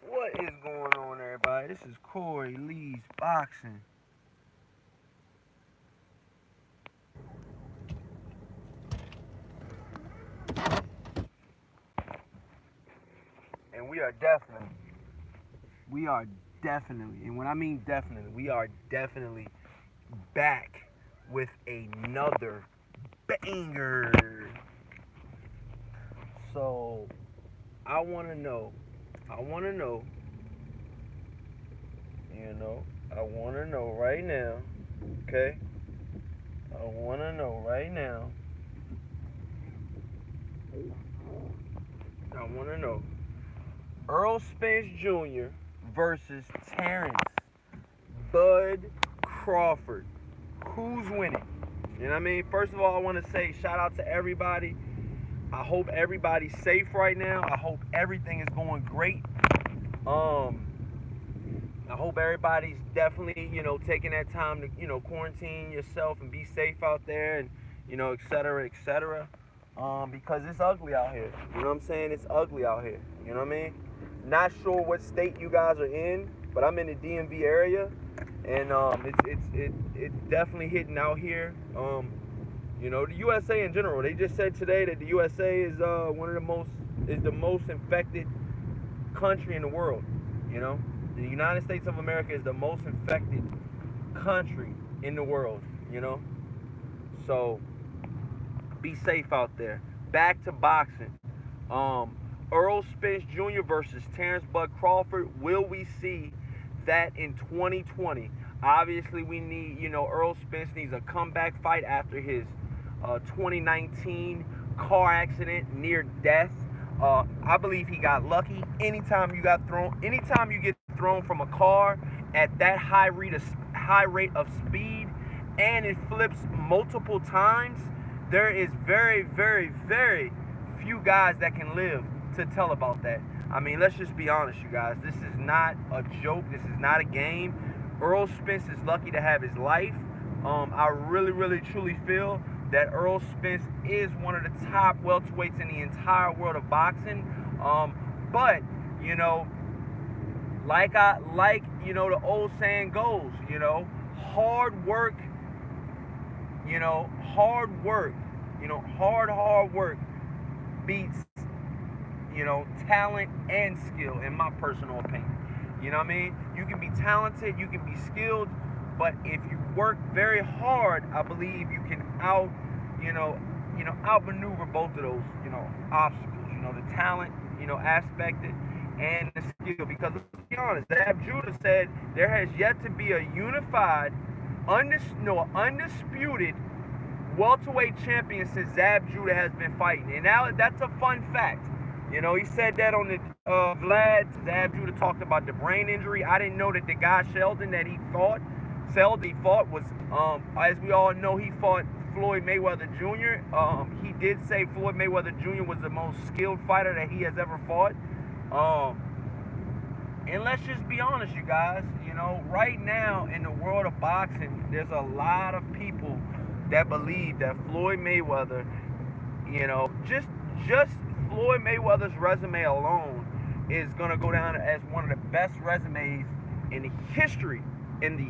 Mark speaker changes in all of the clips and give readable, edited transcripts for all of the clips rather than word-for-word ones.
Speaker 1: What is going on, everybody? This is Corey Lee's Boxing. And we are definitely, and when I mean definitely, we are definitely back with another banger. So, I want to know, I want to know, I want to know right now, okay? I want to know right now. I want to know Earl Spence Jr. versus Terrence Bud Crawford. Who's winning? You know what I mean? First of all, I want to say shout out to everybody. I hope everybody's safe right now. I hope everything is going great. I hope everybody's definitely, taking that time to, quarantine yourself and be safe out there and, et cetera, et cetera. Because it's ugly out here. You know what I'm saying? It's ugly out here. You know what I mean? Not sure what state you guys are in, but I'm in the DMV area, and it's definitely hitting out here. The USA in general. They just said today that the USA is the most infected country in the world. The United States of America is the most infected country in the world. So be safe out there. Back to boxing. Earl Spence Jr. versus Terrence Bud Crawford. Will we see that in 2020? Obviously, we need, Earl Spence needs a comeback fight after his 2019 car accident near death. I believe he got lucky. Anytime you get thrown from a car at that high rate of speed, and it flips multiple times, there is very, very, very few guys that can live to tell about that. I mean, let's just be honest, you guys. This is not a joke. This is not a game. Earl Spence is lucky to have his life. I really, really, truly feel that Earl Spence is one of the top welterweights in the entire world of boxing. But the old saying goes, hard work, hard work beats, talent and skill, in my personal opinion. You know what I mean? You can be talented, you can be skilled, but if you work very hard, I believe you can outmaneuver both of those, obstacles. The talent, aspect and the skill. Because let's be honest, Zab Judah said there has yet to be a unified, undisputed welterweight champion since Zab Judah has been fighting. And now that's a fun fact. He said that on the Zab Judah talked about the brain injury. I didn't know that the guy Sheldon fought was, as we all know, he fought Floyd Mayweather Jr. He did say Floyd Mayweather Jr. was the most skilled fighter that he has ever fought. And let's just be honest, you guys. Right now in the world of boxing, there's a lot of people that believe that Floyd Mayweather, just Floyd Mayweather's resume alone is gonna go down as one of the best resumes in the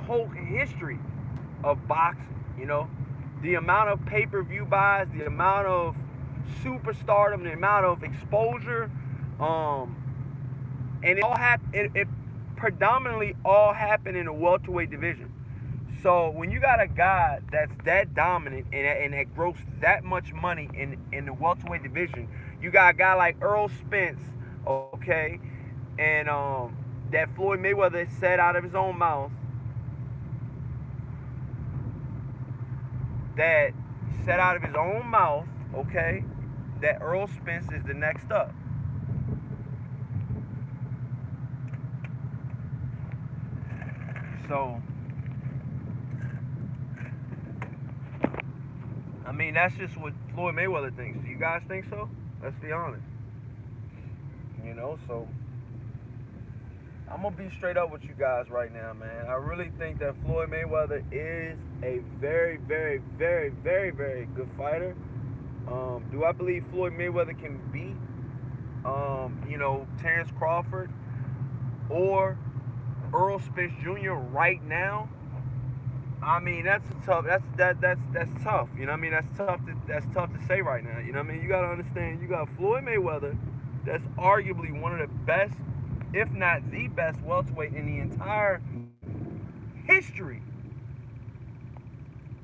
Speaker 1: whole history of boxing. The amount of pay-per-view buys, the amount of superstardom, the amount of exposure, and it predominantly all happened in the welterweight division. So when you got a guy that's that dominant and that grossed that much money in the welterweight division, you got a guy like Errol Spence, okay, and that Floyd Mayweather said out of his own mouth okay, that Earl Spence is the next up. So, I mean, that's just what Floyd Mayweather thinks. Do you guys think so? Let's be honest. So I'm going to be straight up with you guys right now, man. I really think that Floyd Mayweather is a very, very, very, very, very good fighter. Do I believe Floyd Mayweather can beat, Terrence Crawford? or Earl Spence Jr. right now, I mean that's a tough. That's tough. You know what I mean? That's tough to say right now. You know what I mean? You gotta understand. You got Floyd Mayweather, that's arguably one of the best, if not the best welterweight in the entire history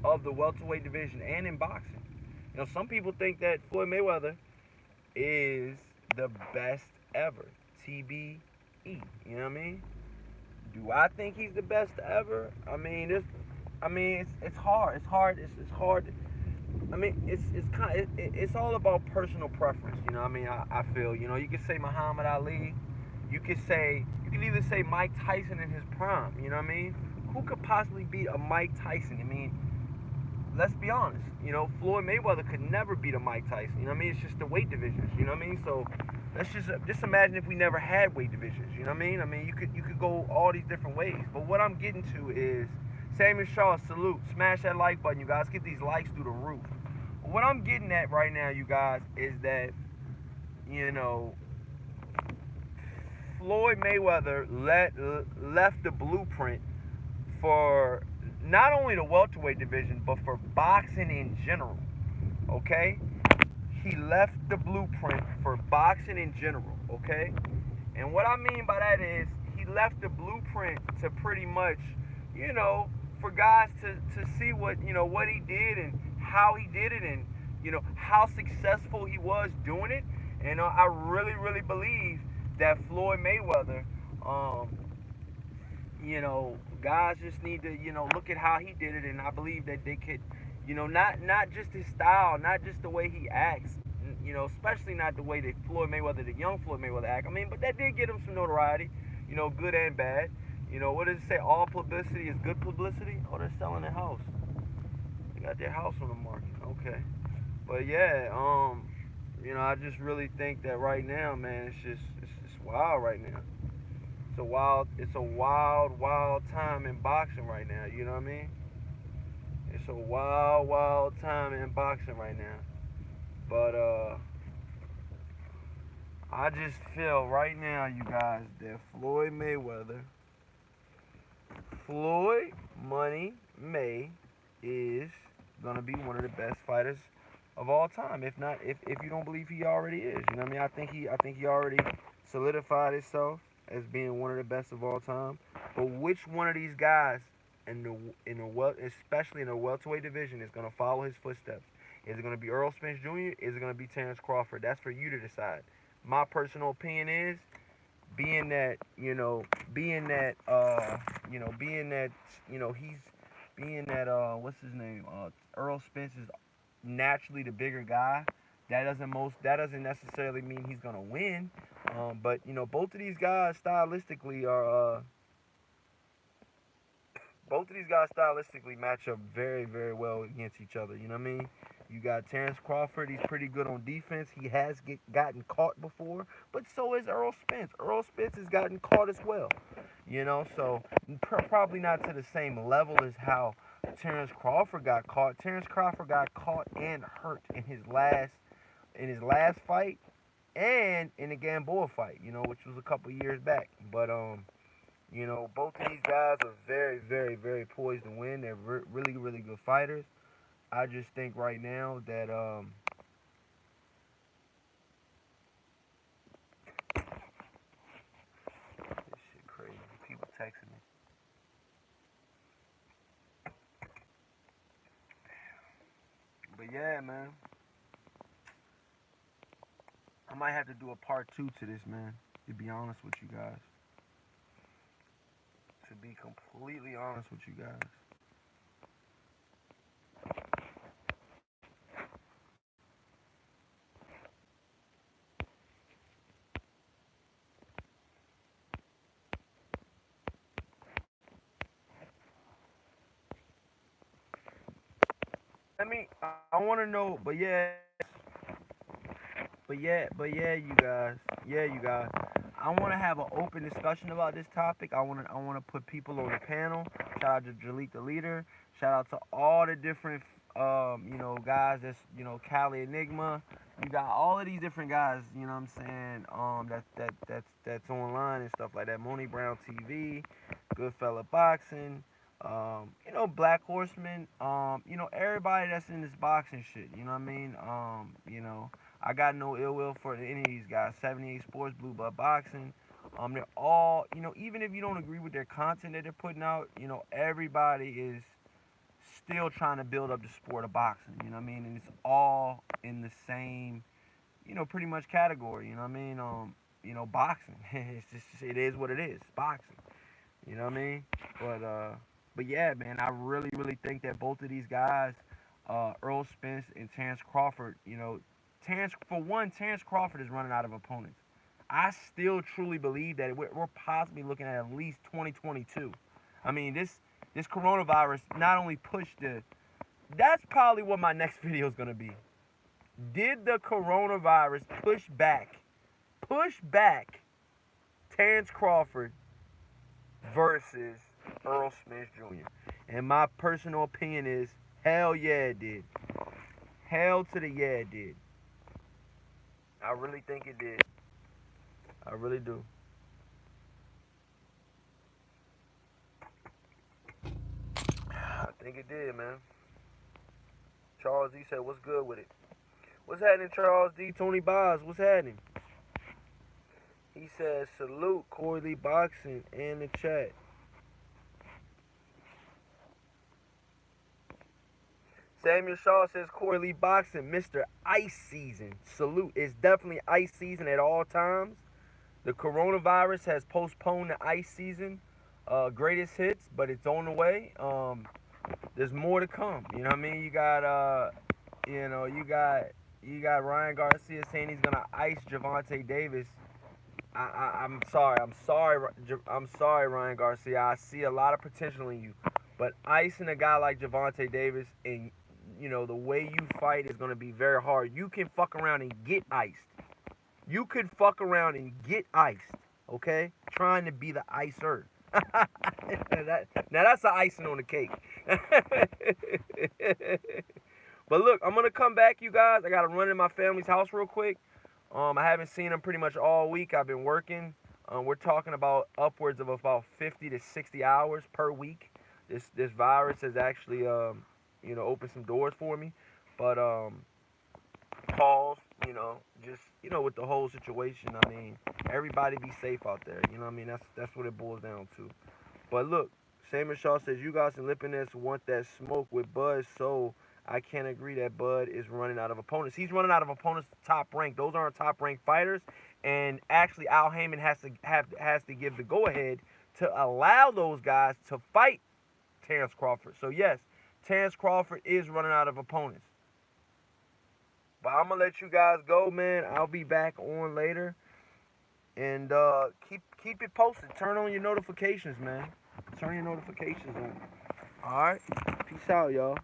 Speaker 1: of the welterweight division and in boxing. You know, some people think that Floyd Mayweather is the best ever. TBE. You know what I mean? Do I think he's the best ever? It's hard. It's hard. I mean, it's all about personal preference. You know what I mean? I feel, you know, you could say Muhammad Ali. You could either say Mike Tyson in his prime. You know what I mean? Who could possibly beat a Mike Tyson? I mean, let's be honest. You know, Floyd Mayweather could never beat a Mike Tyson. You know what I mean? It's just the weight divisions. You know what I mean? So let's just imagine if we never had weight divisions. You know what I mean? I mean, you could go all these different ways. But what I'm getting to is Samuel Shaw, salute. Smash that like button, you guys. Get these likes through the roof. What I'm getting at right now, you guys, is that, you know, Floyd Mayweather left the blueprint for not only the welterweight division, but for boxing in general. Okay? He left the blueprint for boxing in general. Okay? And what I mean by that is he left the blueprint to pretty much, you know, for guys to see what, you know, what he did and how he did it, and, you know, how successful he was doing it. And I really, really believe that Floyd Mayweather, you know, guys just need to, you know, look at how he did it, and I believe that they could, you know, not just his style, not just the way he acts, you know, especially not the way that Floyd Mayweather, the young Floyd Mayweather act. I mean, but that did get him some notoriety, you know, good and bad. You know, what does it say? All publicity is good publicity? Oh, they're selling their house. They got their house on the market. Okay. But yeah, you know, I just really think that right now, man, it's wild right now. It's a wild time in boxing right now. You know what I mean? It's a wild time in boxing right now. But I just feel right now, you guys, that Floyd Money May is gonna be one of the best fighters of all time. If not, if you don't believe he already is, you know what I mean? I think he already solidified himself as being one of the best of all time. But which one of these guys especially in the welterweight division, is gonna follow his footsteps? Is it gonna be Earl Spence Jr.? Is it gonna be Terrence Crawford? That's for you to decide. My personal opinion is, being that you know, he's being that what's his name, Earl Spence is naturally the bigger guy. That doesn't necessarily mean he's gonna win. But you know, both of these guys stylistically match up very, very well against each other. You know what I mean? You got Terrence Crawford. He's pretty good on defense. He has gotten caught before, but so is Errol Spence. Errol Spence has gotten caught as well. You know, so probably not to the same level as how Terrence Crawford got caught. Terrence Crawford got caught and hurt in his last fight, and in the Gamboa fight. You know, which was a couple years back. But you know, both of these guys are very, very, very poised to win. They're really, really good fighters. I just think right now that this shit crazy. People texting me. But yeah, man, I might have to do a part two to this, man. To be honest with you guys. To be completely honest with you guys. I want to know, you guys. I want to have an open discussion about this topic. I want to put people on the panel. Shout out to Delete the Leader. Shout out to all the different you know, guys that's, you know, Cali Enigma. You got all of these different guys, you know what I'm saying, that's online and stuff like that. Mooney Brown TV, Goodfella Boxing, you know, Black Horseman, you know, everybody that's in this boxing shit, you know what I mean? You know, I got no ill will for any of these guys. 78 Sports, Blue Blood Boxing. They're all, you know, even if you don't agree with their content that they're putting out, you know, everybody is still trying to build up the sport of boxing, you know what I mean? And it's all in the same, you know, pretty much category, you know what I mean? You know, boxing. It's just, it is what it is, boxing. You know what I mean? But yeah, man, I really, really think that both of these guys, Earl Spence and Terrence Crawford, you know, Terrence Crawford is running out of opponents. I still truly believe that we're possibly looking at least 2022. I mean, this coronavirus not only pushed the. That's probably what my next video is gonna be. Did the coronavirus push back Terrence Crawford versus Earl Spence Jr.? And my personal opinion is, hell yeah, it did. Hell to the yeah, it did. I really think it did. I really do. I think it did, man. Charles D said, "What's good with it?" What's happening, Charles D? Tony Boz, what's happening? He says, "Salute Corey Lee Boxing in the chat." Samuel Shaw says, "Corey Lee Boxing, Mr. Ice Season. Salute. It's definitely ice season at all times. The coronavirus has postponed the ice season, greatest hits, but it's on the way. There's more to come. You know what I mean? You got, you know, you got Ryan Garcia saying he's gonna ice Gervonta Davis. I'm sorry. I'm sorry, Ryan Garcia. I see a lot of potential in you, but icing a guy like Gervonta Davis and, you know, the way you fight is gonna be very hard. You can fuck around and get iced. You could fuck around and get iced, okay? Trying to be the icer. Now that's the icing on the cake. But look, I'm gonna come back, you guys. I gotta run in my family's house real quick. I haven't seen them pretty much all week. I've been working. We're talking about upwards of about 50 to 60 hours per week. This virus has actually you know, opened some doors for me. But pause, you know, just, you know, with the whole situation. I mean, everybody be safe out there. You know what I mean? That's what it boils down to. But look, Samuel Shaw says, "You guys in Lipiness want that smoke with Bud, so I can't agree that Bud is running out of opponents." He's running out of opponents top ranked. Those aren't top ranked fighters. And actually, Al Heyman has to give the go ahead to allow those guys to fight Terrence Crawford. So yes, Terrence Crawford is running out of opponents. But I'm gonna let you guys go, man. I'll be back on later, and keep it posted. Turn on your notifications, man. Turn your notifications on. All right. Peace out, y'all.